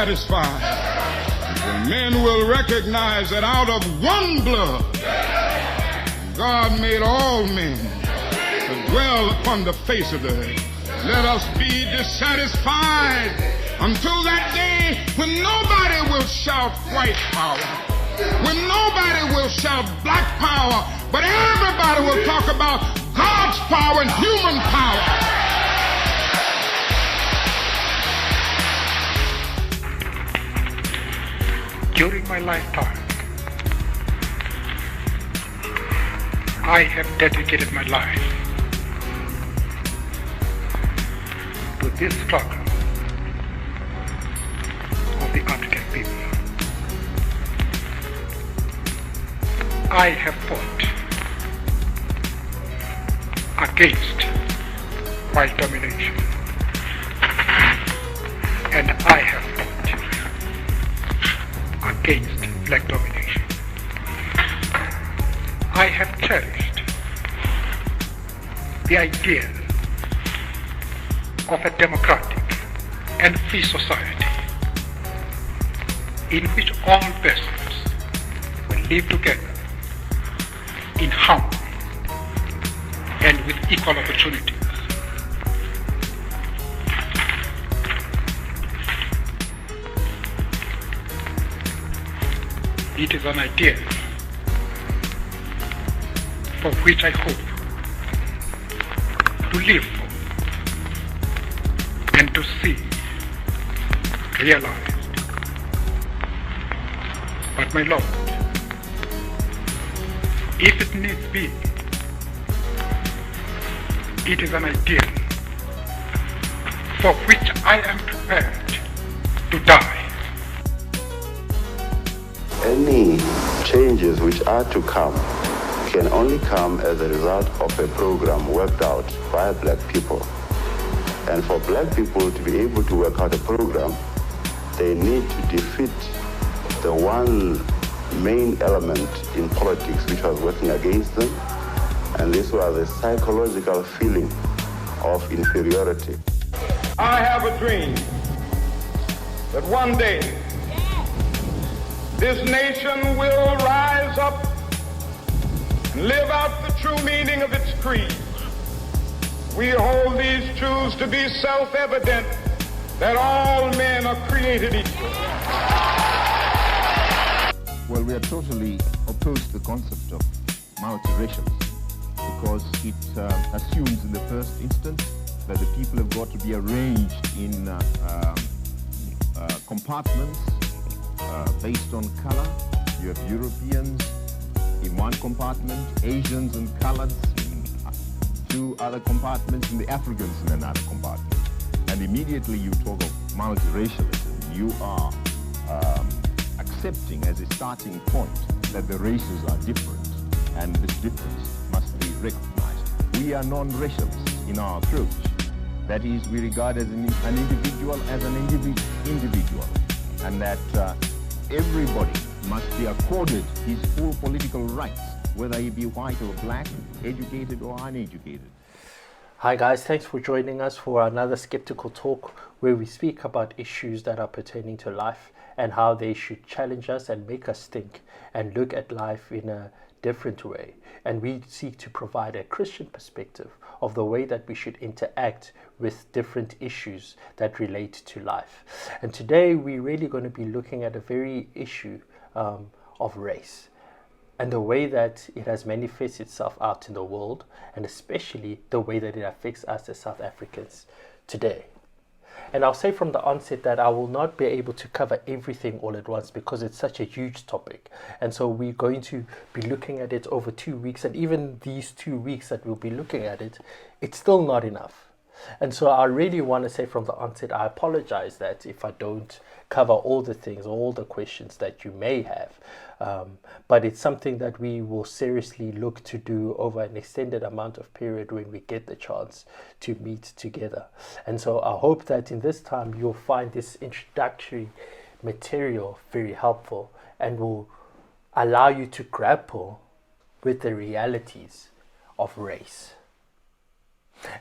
satisfied until men will recognize that out of one blood God made all men to dwell upon the face of the earth. Let us be dissatisfied until that day when nobody will shout white power, when nobody will shout black power, but everybody will talk about God's power and human power. During my lifetime, I have dedicated my life to this struggle of the African people. I have fought against white domination, and I have fought against black domination. I have cherished the idea of a democratic and free society in which all persons will live together in harmony and with equal opportunities. It is an idea for which I hope to live for and to see realized. But my Lord, if it needs be, it is an idea for which I am prepared to die. Any changes which are to come can only come as a result of a program worked out by black people. And for black people to be able to work out a program, they need to defeat the one main element in politics which was working against them, and this was a psychological feeling of inferiority. I have a dream that one day this nation will rise up and live out the true meaning of its creed. We hold these truths to be self-evident, that all men are created equal. Well, we are totally opposed to the concept of multiracialism because it assumes in the first instance that the people have got to be arranged in compartments based on color. You have Europeans in one compartment, Asians and coloreds in two other compartments, and the Africans in another compartment. And immediately you talk of multiracialism, you are accepting as a starting point that the races are different, and this difference must be recognized. We are non-racialists in our approach. That is, we regard as an individual as an individual, and that everybody must be accorded his full political rights, whether he be white or black, educated or uneducated. Hi guys, thanks for joining us for another Skeptical Talk, where we speak about issues that are pertaining to life and how they should challenge us and make us think and look at life in a different way. And we seek to provide a Christian perspective of the way that we should interact with different issues that relate to life. And today we're really going to be looking at a very issue of race and the way that it has manifested itself out in the world, and especially the way that it affects us as South Africans today. And I'll say from the onset that I will not be able to cover everything all at once because it's such a huge topic. And so we're going to be looking at it over 2 weeks, and even these 2 weeks that we'll be looking at it, it's still not enough. And so I really want to say from the onset, I apologize that if I don't cover all the things, all the questions that you may have. But it's something that we will seriously look to do over an extended amount of period when we get the chance to meet together. And so I hope that in this time you'll find this introductory material very helpful and will allow you to grapple with the realities of race.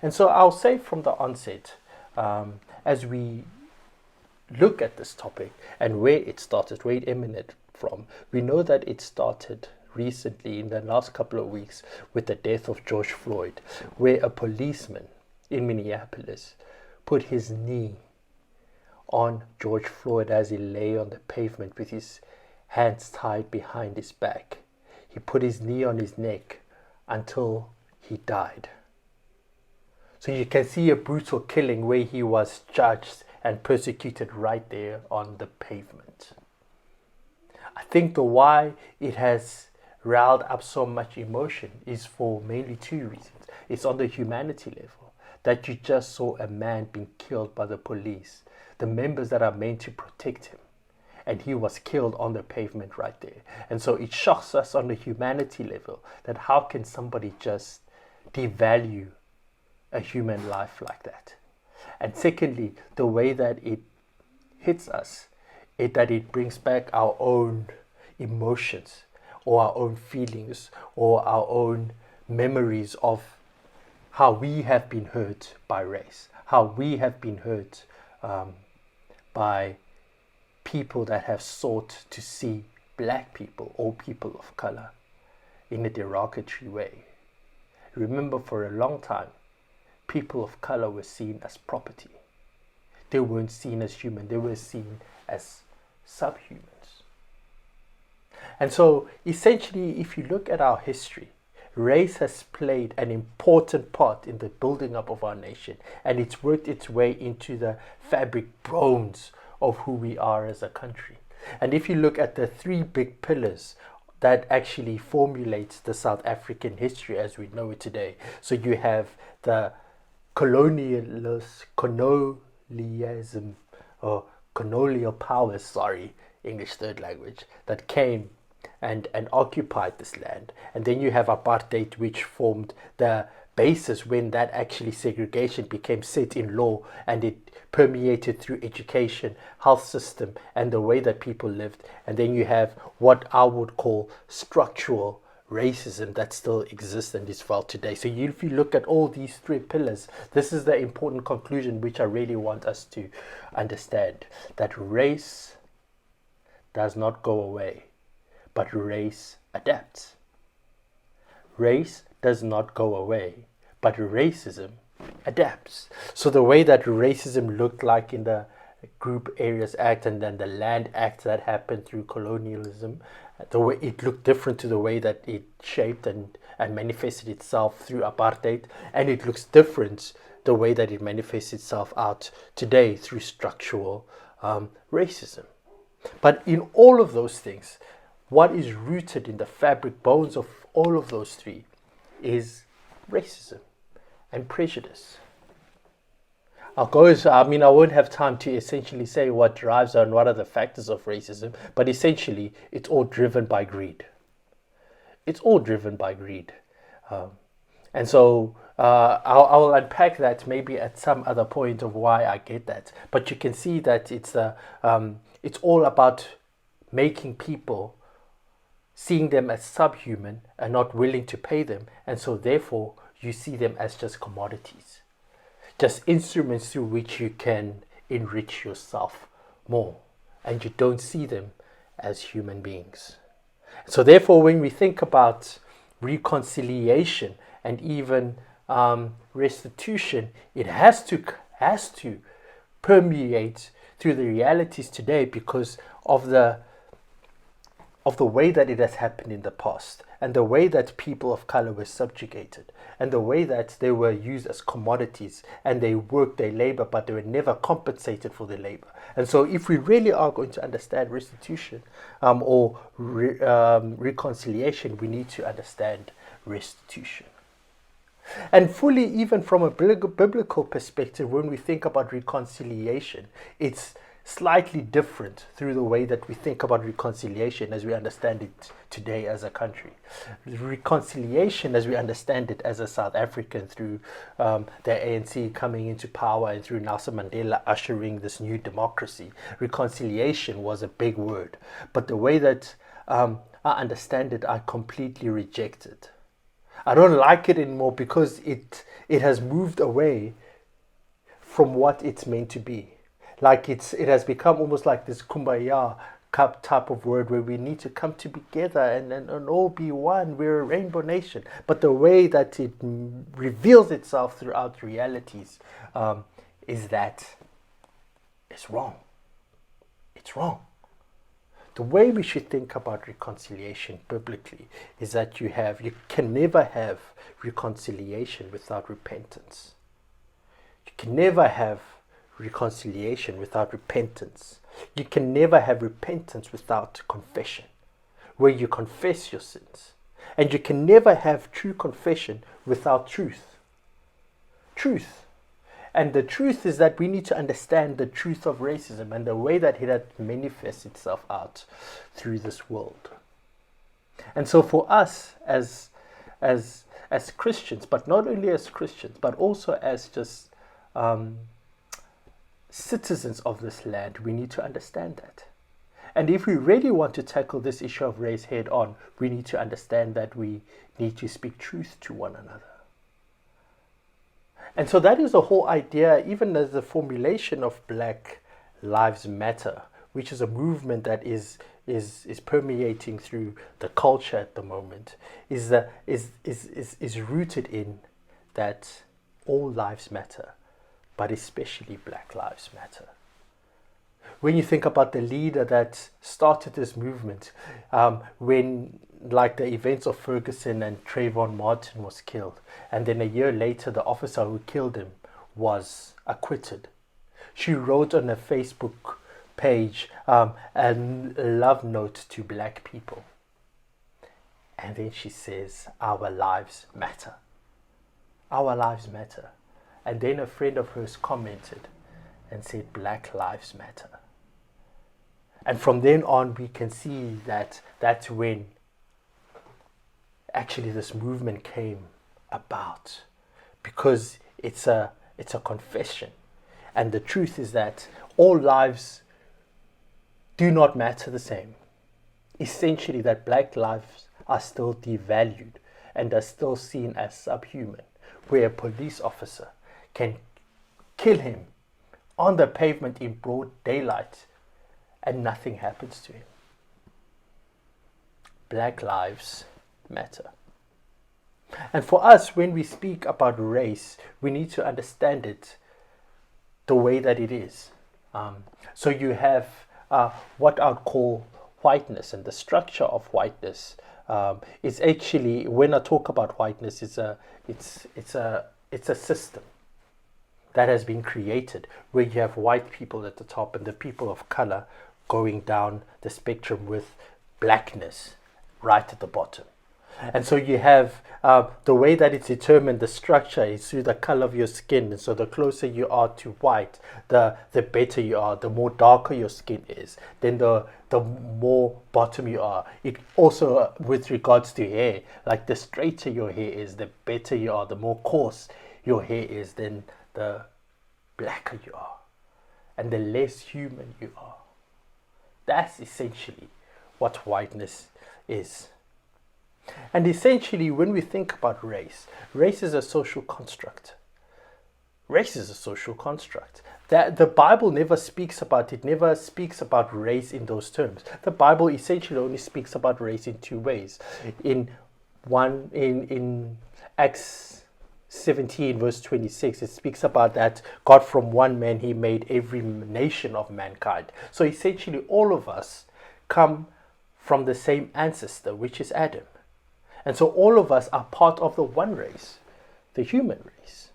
And so I'll say from the onset, as we look at this topic and where it started, where it emanated from, we know that it started recently in the last couple of weeks with the death of George Floyd, where a policeman in Minneapolis put his knee on George Floyd as he lay on the pavement with his hands tied behind his back. He put his knee on his neck until he died. So you can see a brutal killing where he was judged and persecuted right there on the pavement. I think the why it has riled up so much emotion is for mainly two reasons. It's on the humanity level, that you just saw a man being killed by the police, the members that are meant to protect him, and he was killed on the pavement right there. And so it shocks us on the humanity level that how can somebody just devalue a human life like that? And secondly, the way that it hits us is that it brings back our own emotions or our own feelings or our own memories of how we have been hurt by race, how we have been hurt by people that have sought to see black people or people of color in a derogatory way. Remember, for a long time, people of color were seen as property. They weren't seen as human, they were seen as subhumans. And so essentially, if you look at our history, race has played an important part in the building up of our nation, and it's worked its way into the fabric bones of who we are as a country. And if you look at the three big pillars that actually formulates the South African history as we know it today. So you have the colonialism or colonial powers, English third language, that came and occupied this land. And then you have apartheid, which formed the basis when that actually segregation became set in law, and it permeated through education, health system, and the way that people lived. And then you have what I would call structural racism that still exists and is felt today. So if you look at all these three pillars, this is the important conclusion which I really want us to understand, that race does not go away, but race adapts. Race does not go away, but racism adapts. So the way that racism looked like in the Group Areas Act and then the Land Act that happened through colonialism, the way it looked different to the way that it shaped and manifested itself through apartheid, and it looks different the way that it manifests itself out today through structural racism. But in all of those things, what is rooted in the fabric bones of all of those three is racism and prejudice. I won't have time to essentially say what drives and what are the factors of racism, but essentially it's all driven by greed. It's all driven by greed. And so I'll unpack that maybe at some other point of why I get that. But you can see that it's all about making people, seeing them as subhuman and not willing to pay them. And so therefore you see them as just commodities, just instruments through which you can enrich yourself more. And you don't see them as human beings. So therefore, when we think about reconciliation and even restitution, it has to permeate through the realities today because of the way that it has happened in the past, and the way that people of color were subjugated, and the way that they were used as commodities, and they worked their labor, but they were never compensated for their labor. And so if we really are going to understand restitution or reconciliation, we need to understand restitution. And fully, even from a biblical perspective, when we think about reconciliation, it's slightly different through the way that we think about reconciliation as we understand it today as a country. Reconciliation as we understand it as a South African through the ANC coming into power and through Nelson Mandela ushering this new democracy. Reconciliation was a big word, but the way that I understand it, I completely reject it. I don't like it anymore because it has moved away from what it's meant to be. Like it has become almost like this kumbaya type of word where we need to come together and all be one. We're a rainbow nation. But the way that it reveals itself throughout realities is that it's wrong. It's wrong. The way we should think about reconciliation biblically is that you can never have reconciliation without repentance. You can never have reconciliation without repentance. You can never have repentance without confession, where you confess your sins. And you can never have true confession without truth. Truth. And the truth is that we need to understand the truth of racism and the way that it manifests itself out through this world. And so for us as Christians, but not only as Christians, but also as just citizens of this land, we need to understand that. And if we really want to tackle this issue of race head on, we need to understand that we need to speak truth to one another. And so that is the whole idea, even as the formulation of Black Lives Matter, which is a movement that is permeating through the culture at the moment, is rooted in that all lives matter, but especially Black Lives Matter. When you think about the leader that started this movement, when like the events of Ferguson and Trayvon Martin was killed, and then a year later the officer who killed him was acquitted, she wrote on her Facebook page a love note to Black people. And then she says, our lives matter. Our lives matter. And then a friend of hers commented and said, Black Lives Matter. And from then on, we can see that that's when actually this movement came about, because it's a confession. And the truth is that all lives do not matter the same. Essentially, that Black lives are still devalued and are still seen as subhuman, where a police officer can kill him on the pavement in broad daylight and nothing happens to him. Black lives matter. And for us, when we speak about race, we need to understand it the way that it is. So you have what I'd call whiteness, and the structure of whiteness is actually, when I talk about whiteness, it's a system that has been created where you have white people at the top and the people of color going down the spectrum with blackness right at the bottom. And so you have the way that it's determined, the structure is through the color of your skin. And so the closer you are to white, the better you are. The more darker your skin is, then the more bottom you are. It also, with regards to hair, like the straighter your hair is, the better you are. The more coarse your hair is, then the blacker you are. And the less human you are. That's essentially what whiteness is. And essentially, when we think about race is a social construct. Race is a social construct. That the Bible never speaks about it, never speaks about race in those terms. The Bible essentially only speaks about race in two ways. In Acts 17 verse 26, it speaks about that God from one man he made every nation of mankind. So essentially all of us come from the same ancestor, which is Adam. And so all of us are part of the one race, the human race.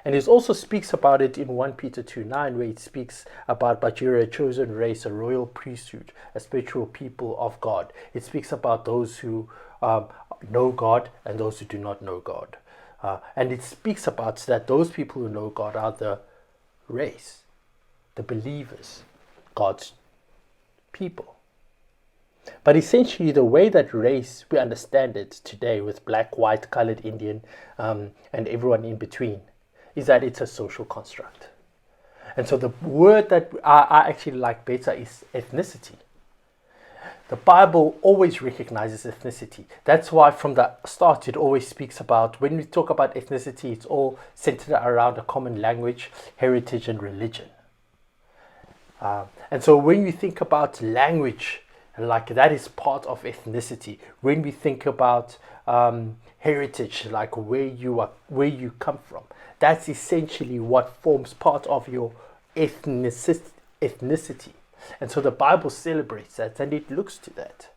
And it also speaks about it in 1 Peter 2:9, where it speaks about, but you're a chosen race, a royal priesthood, a spiritual people of God. It speaks about those who know God and those who do not know God. And it speaks about that those people who know God are the race, the believers, God's people. But essentially the way that race, we understand it today with black, white, colored, Indian, and everyone in between, is that it's a social construct. And so the word that I actually like better is ethnicity. The Bible always recognizes ethnicity. That's why from the start it always speaks about, when we talk about ethnicity, it's all centered around a common language, heritage, and religion. And so when you think about language, like that is part of ethnicity. When we think about heritage, like where you come from, that's essentially what forms part of your ethnicity. And so the Bible celebrates that and it looks to that.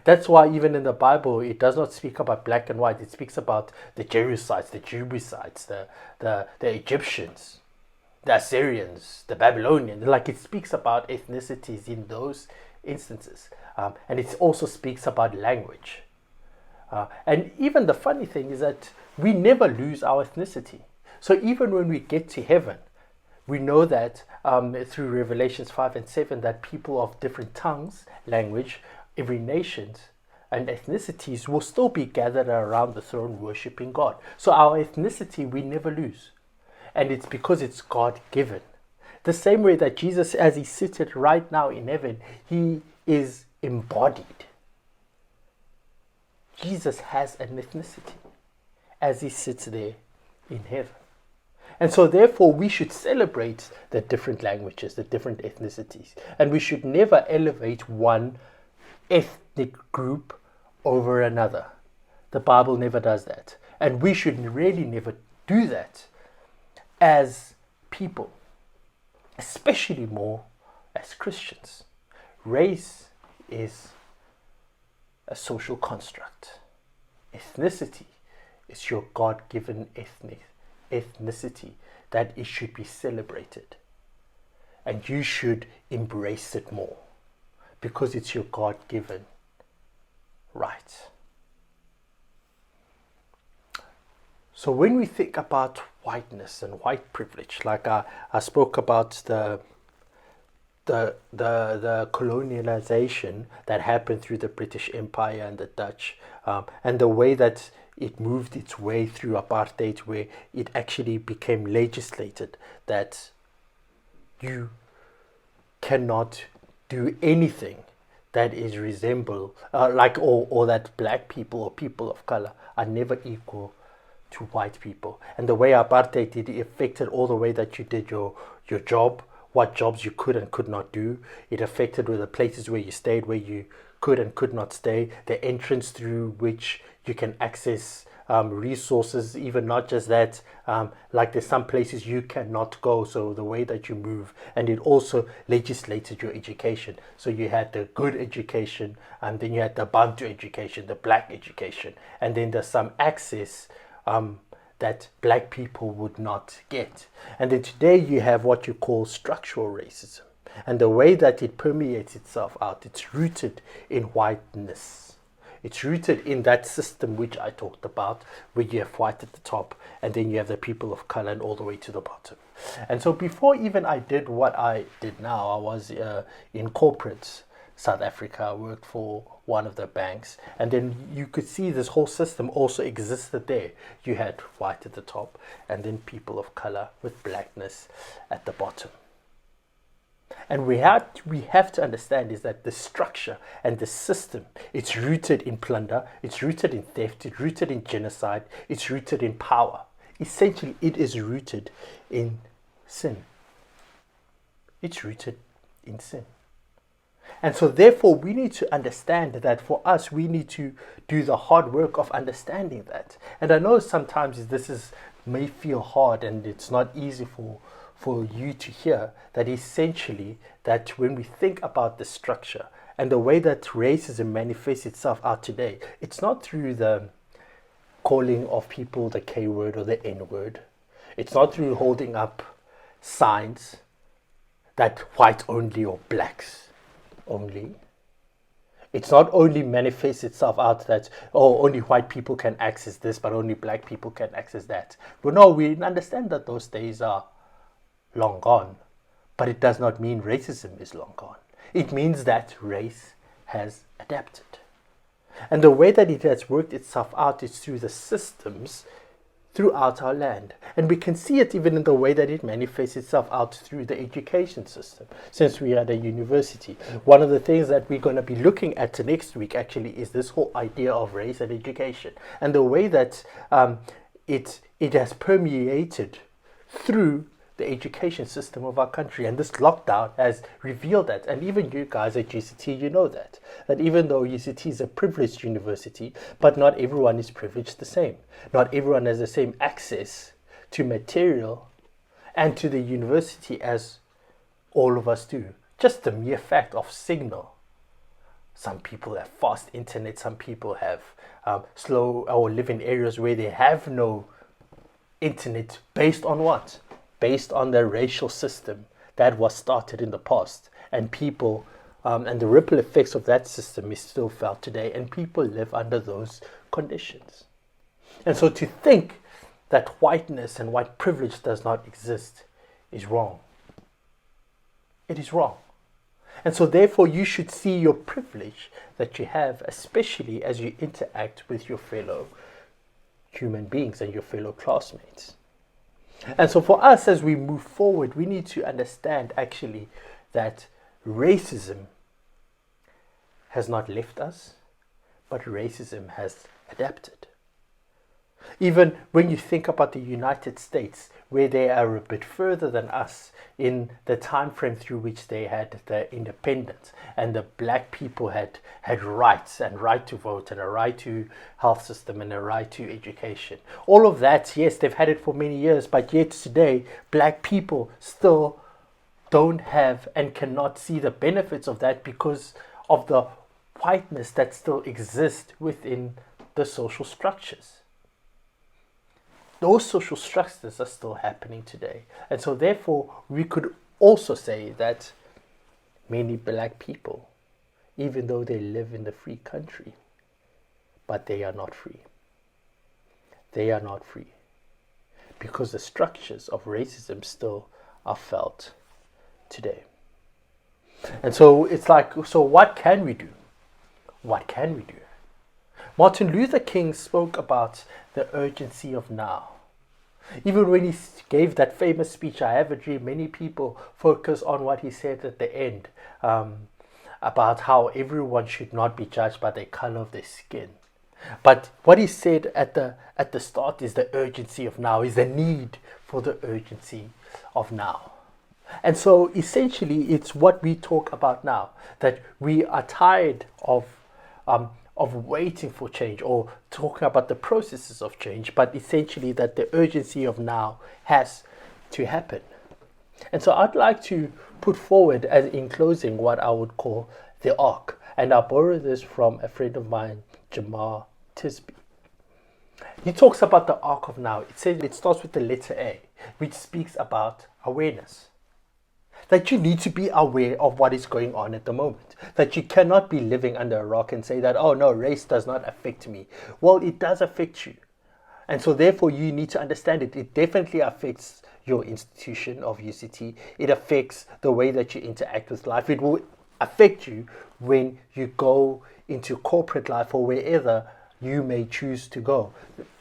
That's why even in the Bible, it does not speak about black and white. It speaks about the Jerusites, the Jebusites, the Egyptians, the Assyrians, the Babylonians. Like it speaks about ethnicities in those instances. And it also speaks about language. And even the funny thing is that we never lose our ethnicity. So even when we get to heaven, we know that through Revelations 5 and 7 that people of different tongues, language, every nations and ethnicities will still be gathered around the throne worshiping God. So our ethnicity we never lose. And it's because it's God-given. The same way that Jesus, as he's seated right now in heaven, he is embodied. Jesus has an ethnicity as he sits there in heaven. And so therefore we should celebrate the different languages, the different ethnicities. And we should never elevate one ethnic group over another. The Bible never does that. And we should really never do that as people, especially more as Christians. Race is a social construct. Ethnicity is your God-given ethnicity that it should be celebrated. And you should embrace it more because it's your God-given right. So when we think about whiteness and white privilege, like I spoke about the colonialization that happened through the British Empire and the Dutch, and the way that it moved its way through apartheid, where it actually became legislated that you cannot do anything that is or that black people or people of color are never equal to white people. And the way apartheid did, it affected all the way that you did your job, what jobs you could and could not do. It affected the places where you stayed, where you could and could not stay, the entrance through which you can access resources, even not just that, like there's some places you cannot go, so the way that you move. And it also legislated your education. So you had the good education, and then you had the Bantu education, the black education, and then there's some access that black people would not get. And then today you have what you call structural racism. And the way that it permeates itself out, it's rooted in whiteness. It's rooted in that system which I talked about, where you have white at the top, and then you have the people of color and all the way to the bottom. And so before even I did what I did now, I was in corporate South Africa. I worked for one of the banks, and then you could see this whole system also existed there. You had white at the top, and then people of color with blackness at the bottom. And we have to understand is that the structure and the system, it's rooted in plunder, it's rooted in theft, it's rooted in genocide, it's rooted in power. Essentially, it is rooted in sin. It's rooted in sin. And so therefore, we need to understand that for us, we need to do the hard work of understanding that. And I know sometimes may feel hard and it's not easy for you to hear that essentially that when we think about the structure and the way that racism manifests itself out today, it's not through the calling of people the K word or the N word. It's not through holding up signs that white only or blacks only. It's not only manifests itself out that, only white people can access this, but only black people can access that. But no, we understand that those days are long gone, but it does not mean racism is long gone. It means that race has adapted. And the way that it has worked itself out is through the systems throughout our land. And we can see it even in the way that it manifests itself out through the education system. Since we are at a university, one of the things that we're going to be looking at next week actually is this whole idea of race and education, and the way that it has permeated through the education system of our country. And this lockdown has revealed that. And even you guys at UCT, you know that. That even though UCT is a privileged university, but not everyone is privileged the same. Not everyone has the same access to material and to the university as all of us do. Just the mere fact of signal. Some people have fast internet, some people have slow or live in areas where they have no internet. Based on what? Based on the racial system that was started in the past. And people, and the ripple effects of that system is still felt today. And people live under those conditions. And so to think that whiteness and white privilege does not exist is wrong. It is wrong. And so therefore you should see your privilege that you have, especially as you interact with your fellow human beings and your fellow classmates. And so for us, as we move forward, we need to understand actually that racism has not left us, but racism has adapted. Even when you think about the United States, where they are a bit further than us in the time frame through which they had the independence, and the black people had rights, and right to vote, and a right to health system, and a right to education. All of that, yes, they've had it for many years, but yet today, black people still don't have and cannot see the benefits of that because of the whiteness that still exists within the social structures. Those social structures are still happening today. And so therefore, we could also say that many black people, even though they live in the free country, but they are not free. They are not free. Because the structures of racism still are felt today. And so it's like, so what can we do? What can we do? Martin Luther King spoke about the urgency of now. Even when he gave that famous speech, I Have a Dream, many people focus on what he said at the end about how everyone should not be judged by the color of their skin. But what he said at the start is the urgency of now, is the need for the urgency of now. And so essentially it's what we talk about now, that we are tired of waiting for change or talking about the processes of change, but essentially that the urgency of now has to happen. And so I'd like to put forward, as in closing, what I would call the arc. And I borrow this from a friend of mine, Jamar Tisby. He talks about the arc of now. It says it starts with the letter A, which speaks about awareness. That you need to be aware of what is going on at the moment. That you cannot be living under a rock and say that, oh no, race does not affect me. Well, it does affect you. And so therefore you need to understand it. It definitely affects your institution of UCT. It affects the way that you interact with life. It will affect you when you go into corporate life or wherever you may choose to go.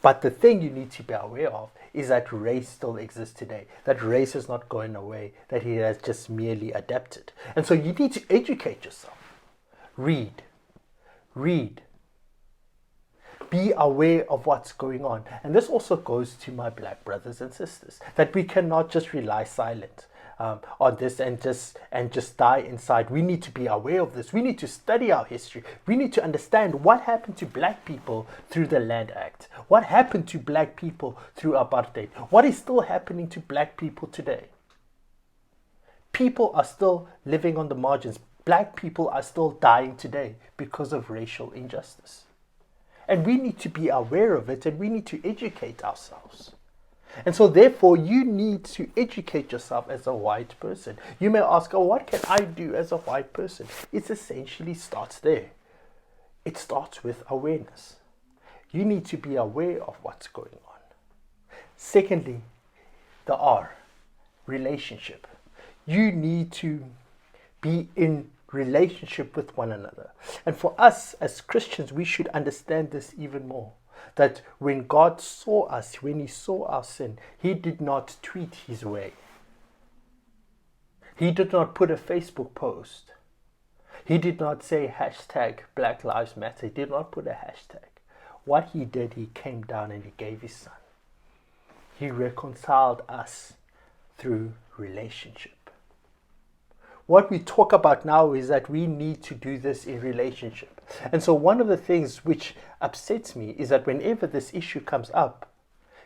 But the thing you need to be aware of is that race still exists today, that race is not going away, that it has just merely adapted. And so you need to educate yourself. Read. Be aware of what's going on. And this also goes to my black brothers and sisters, that we cannot just rely silent on this and just die inside. We need to be aware of this. We need to study our history. We need to understand what happened to black people through the Land Act. What happened to black people through apartheid? What is still happening to black people today? People are still living on the margins. Black people are still dying today because of racial injustice. And we need to be aware of it, and we need to educate ourselves. And so therefore you need to educate yourself as a white person. You may ask, oh, what can I do as a white person? It essentially starts there. It starts with awareness. You need to be aware of what's going on. Secondly, the R, relationship. You need to be in relationship with one another. And for us as Christians, we should understand this even more. That when God saw us, when he saw our sin, he did not tweet his way. He did not put a Facebook post. He did not say hashtag Black Lives Matter. He did not put a hashtag. What he did, he came down and he gave his son. He reconciled us through relationship. What we talk about now is that we need to do this in relationship. And so one of the things which upsets me is that whenever this issue comes up,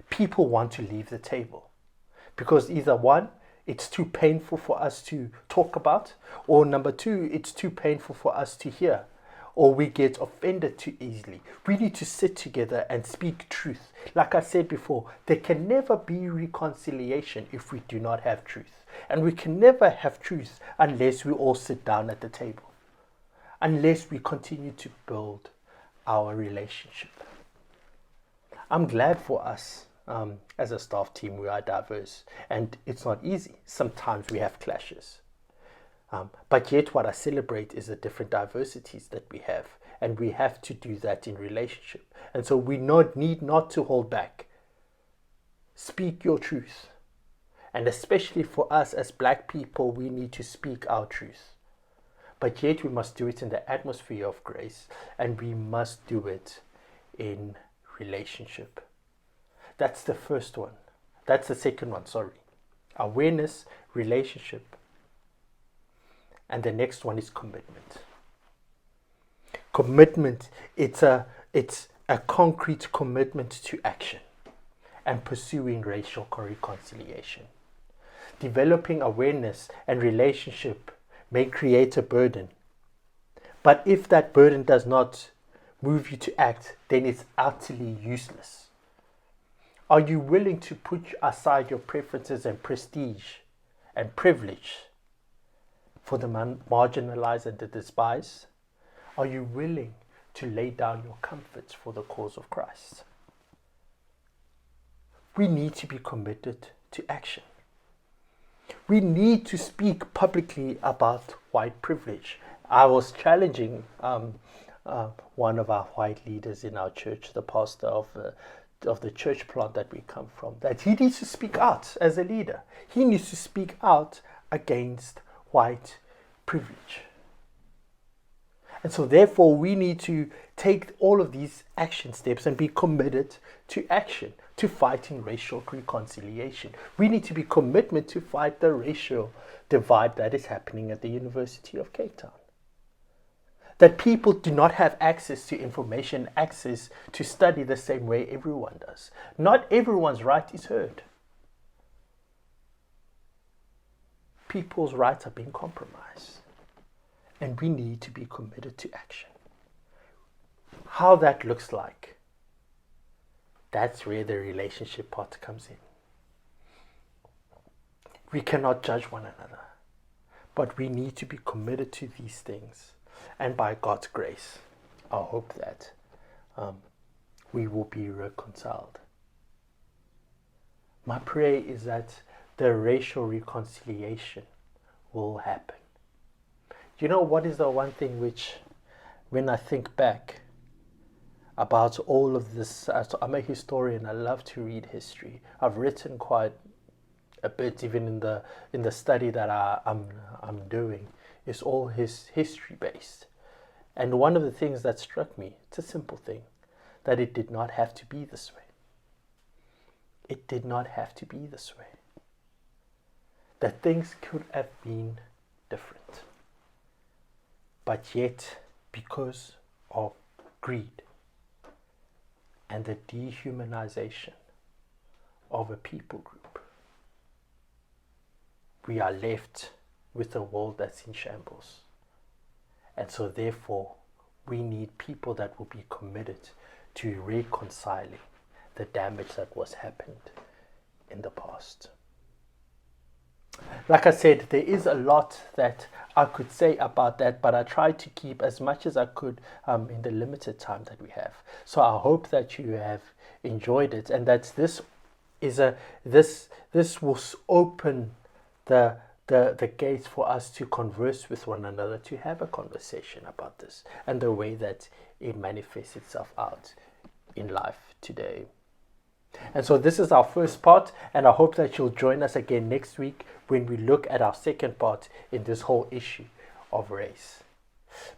people want to leave the table. Because either one, it's too painful for us to talk about, or number two, it's too painful for us to hear, or we get offended too easily. We need to sit together and speak truth. Like I said before, there can never be reconciliation if we do not have truth. And we can never have truth unless we all sit down at the table, unless we continue to build our relationship. I'm glad for us as a staff team, we are diverse, and it's not easy. Sometimes we have clashes. But yet what I celebrate is the different diversities that we have, and we have to do that in relationship. And so we need not to hold back. Speak your truth. And especially for us as black people, we need to speak our truth. But yet we must do it in the atmosphere of grace, and we must do it in relationship. That's the first one. That's the second one, sorry. Awareness, relationship. And the next one is commitment. Commitment, it's a concrete commitment to action and pursuing racial reconciliation. Developing awareness and relationship may create a burden. But if that burden does not move you to act, then it's utterly useless. Are you willing to put aside your preferences and prestige and privilege for the marginalized and the despised? Are you willing to lay down your comforts for the cause of Christ? We need to be committed to action. We need to speak publicly about white privilege. I was challenging one of our white leaders in our church, the pastor of the church plant that we come from, that he needs to speak out as a leader. He needs to speak out against white privilege. And so therefore we need to take all of these action steps and be committed to action, to fighting racial reconciliation. We need to be committed to fight the racial divide that is happening at the University of Cape Town. That people do not have access to information, access to study the same way everyone does. Not everyone's right is heard. People's rights are being compromised. And we need to be committed to action. How that looks like, that's where the relationship part comes in. We cannot judge one another, but we need to be committed to these things. And by God's grace, I hope that we will be reconciled. My prayer is that the racial reconciliation will happen. You know what is the one thing which, when I think back about all of this, I'm a historian, I love to read history. I've written quite a bit, even in the study that I'm doing. It's all history based. And one of the things that struck me, it's a simple thing, that it did not have to be this way. It did not have to be this way. That things could have been different. But yet, because of greed and the dehumanization of a people group, we are left with a world that's in shambles. And so therefore, we need people that will be committed to reconciling the damage that was happened in the past. Like I said, there is a lot that I could say about that, but I tried to keep as much as I could in the limited time that we have. So I hope that you have enjoyed it, and that this will open the gates for us to converse with one another, to have a conversation about this and the way that it manifests itself out in life today. And so this is our first part, and I hope that you'll join us again next week when we look at our second part in this whole issue of race.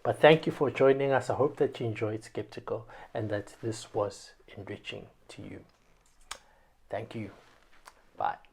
But thank you for joining us. I hope that you enjoyed Skeptical and that this was enriching to you. Thank you. Bye.